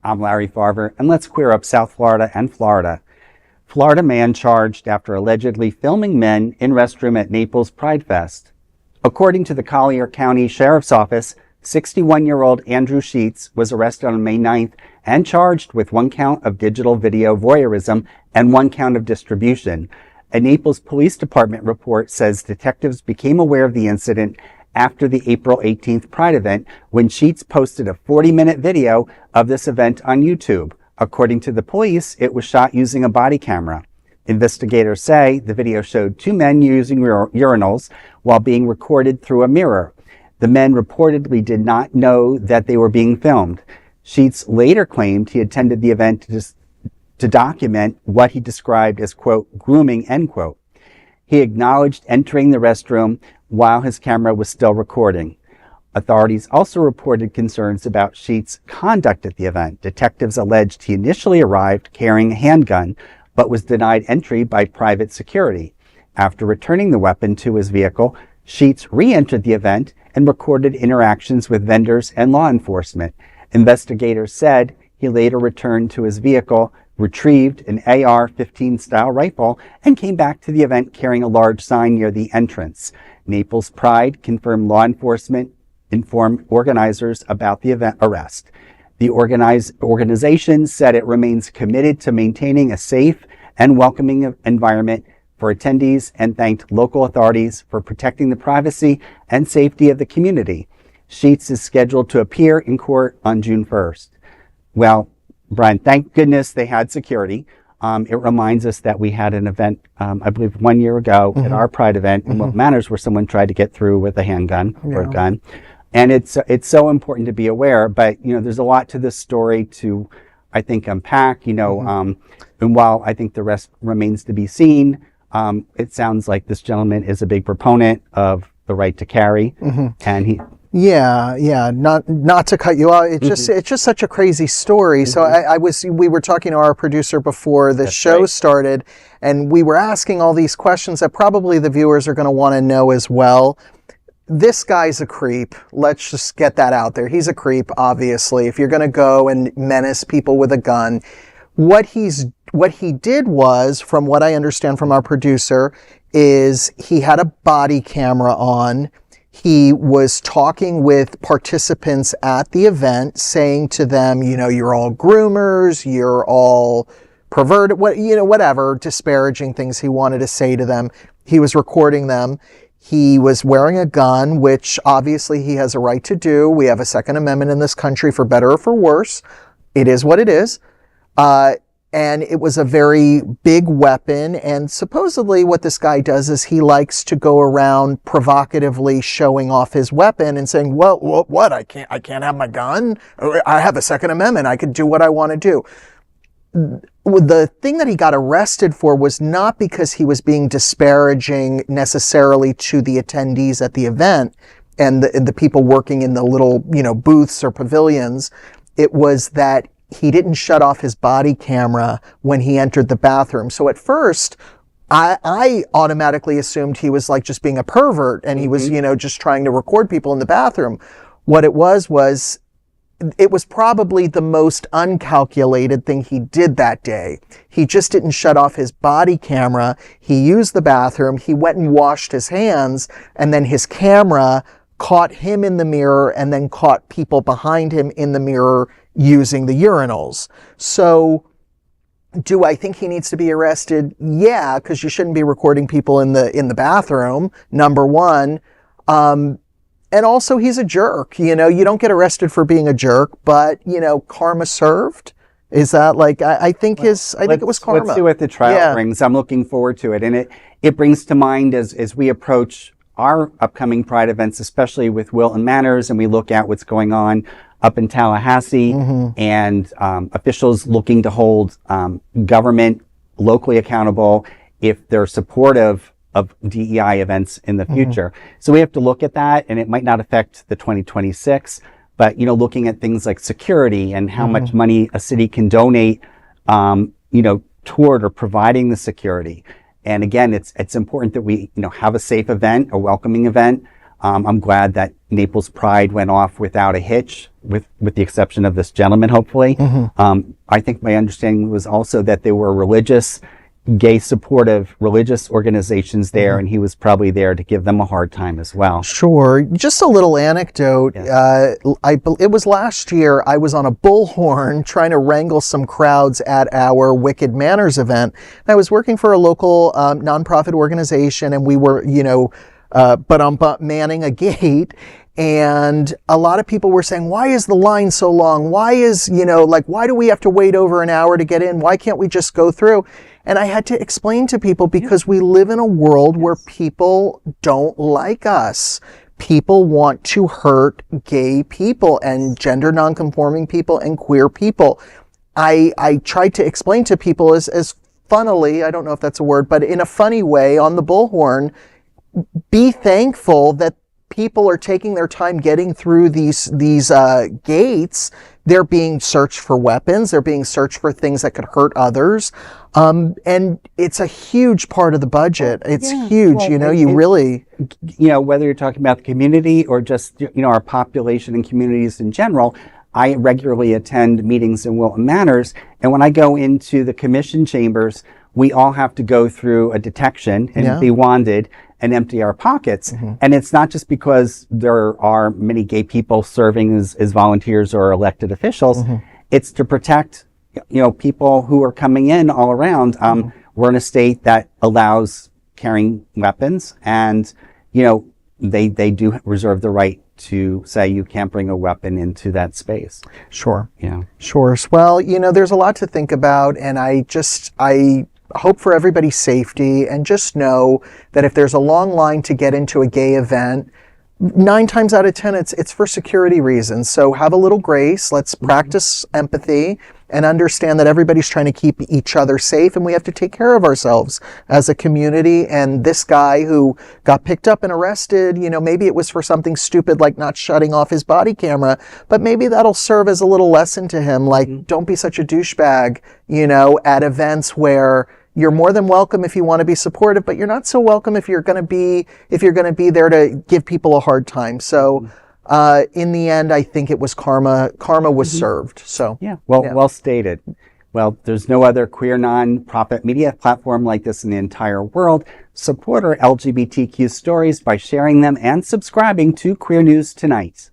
I'm Larry Farver, and let's queer up South Florida and Florida. Florida man charged after allegedly filming men in restroom at Naples Pride Fest. According to the Collier County Sheriff's Office, 61-year-old Andrew Sheets was arrested on May 9th and charged with 1 count of digital video voyeurism and 1 count of distribution. A Naples Police Department report says detectives became aware of the incident after the April 18th Pride event when Sheets posted a 40-minute video of this event on YouTube. According to the police, it was shot using a body camera. Investigators say the video showed 2 men using urinals while being recorded through a mirror. The men reportedly did not know that they were being filmed. Sheets later claimed he attended the event to document what he described as, quote, grooming, end quote. He acknowledged entering the restroom while his camera was still recording. Authorities also reported concerns about Sheets' conduct at the event. Detectives alleged he initially arrived carrying a handgun, but was denied entry by private security. After returning the weapon to his vehicle, Sheets re-entered the event and recorded interactions with vendors and law enforcement. Investigators said he later returned to his vehicle, retrieved an AR-15 style rifle, and came back to the event carrying a large sign near the entrance. Naples Pride confirmed law enforcement informed organizers about the event arrest. The organization said it remains committed to maintaining a safe and welcoming environment for attendees and thanked local authorities for protecting the privacy and safety of the community. Sheets is scheduled to appear in court on June 1st. Well, Brian, thank goodness they had security. It reminds us that we had an event, I believe 1 year ago at our Pride event in Wilton Manors where someone tried to get through with a handgun or a gun. And it's so important to be aware, but, there's a lot to this story to, I think, unpack, and while I think the rest remains to be seen, it sounds like this gentleman is a big proponent of the right to carry, and he... Yeah. Not to cut you off. It's just such a crazy story. So we were talking to our producer before the show started, and we were asking all these questions that probably the viewers are going to want to know as well. This guy's a creep. Let's just get that out there. He's a creep, obviously. If you're going to go and menace people with a gun, what he did was, from what I understand from our producer, is he had a body camera on. He was talking with participants at the event, saying to them, you're all groomers, you're all perverted, whatever, disparaging things he wanted to say to them. He was recording them. He was wearing a gun, which obviously he has a right to do. We have a Second Amendment in this country, for better or for worse. It is what it is. And it was a very big weapon. And supposedly what this guy does is he likes to go around provocatively showing off his weapon and saying, well, what? I can't have my gun. I have a Second Amendment. I can do what I want to do. The thing that he got arrested for was not because he was being disparaging necessarily to the attendees at the event and the people working in the little, booths or pavilions. It was that he didn't shut off his body camera when he entered the bathroom. So at first, I automatically assumed he was like just being a pervert and he was, just trying to record people in the bathroom. What it was it was probably the most uncalculated thing he did that day. He just didn't shut off his body camera. He used the bathroom. He went and washed his hands, and then his camera caught him in the mirror and then caught people behind him in the mirror using the urinals. So do I think he needs to be arrested? Yeah, because you shouldn't be recording people in the bathroom, number one. And also he's a jerk. You don't get arrested for being a jerk, but karma served. Is that I think it was karma. Let's see what the trial brings. I'm looking forward to it. And it brings to mind as we approach our upcoming Pride events, especially with Wilton Manors, and we look at what's going on up in Tallahassee and officials looking to hold government locally accountable if they're supportive of DEI events in the future. So we have to look at that, and it might not affect the 2026, but, looking at things like security and how much money a city can donate, toward or providing the security. And again, it's important that we, have a safe event, a welcoming event. I'm glad that Naples Pride went off without a hitch, with the exception of this gentleman, hopefully. I think my understanding was also that there were gay supportive religious organizations there, and he was probably there to give them a hard time as well. Sure. Just a little anecdote. Yes. It was last year, I was on a bullhorn trying to wrangle some crowds at our Wicked Manners event. I was working for a local nonprofit organization, and we were, manning a gate. And a lot of people were saying, why is the line so long? Why do we have to wait over an hour to get in? Why can't we just go through? And I had to explain to people, because we live in a world where people don't like us. People want to hurt gay people and gender nonconforming people and queer people. I tried to explain to people as funnily, I don't know if that's a word, but in a funny way on the bullhorn, be thankful that people are taking their time getting through these gates. They're being searched for weapons. They're being searched for things that could hurt others. And it's a huge part of the budget. It's huge. Well, whether you're talking about the community or just, our population and communities in general, I regularly attend meetings in Wilton Manors. And when I go into the commission chambers, we all have to go through a detection and be wanded and empty our pockets. And it's not just because there are many gay people serving as volunteers or elected officials. It's to protect, people who are coming in all around. We're in a state that allows carrying weapons, and, they do reserve the right to say you can't bring a weapon into that space. Sure. Yeah. Sure. Well, there's a lot to think about, and I hope for everybody's safety, and just know that if there's a long line to get into a gay event, 9 times out of 10, it's for security reasons. So have a little grace. Let's practice empathy and understand that everybody's trying to keep each other safe, and we have to take care of ourselves as a community. And this guy who got picked up and arrested, maybe it was for something stupid like not shutting off his body camera, but maybe that'll serve as a little lesson to him. Like, don't be such a douchebag, at events where you're more than welcome if you want to be supportive, but you're not so welcome if you're going to be there to give people a hard time. So, in the end, I think it was karma. Karma was served. So, well stated. Well, there's no other queer non-profit media platform like this in the entire world. Support our LGBTQ stories by sharing them and subscribing to Queer News Tonight.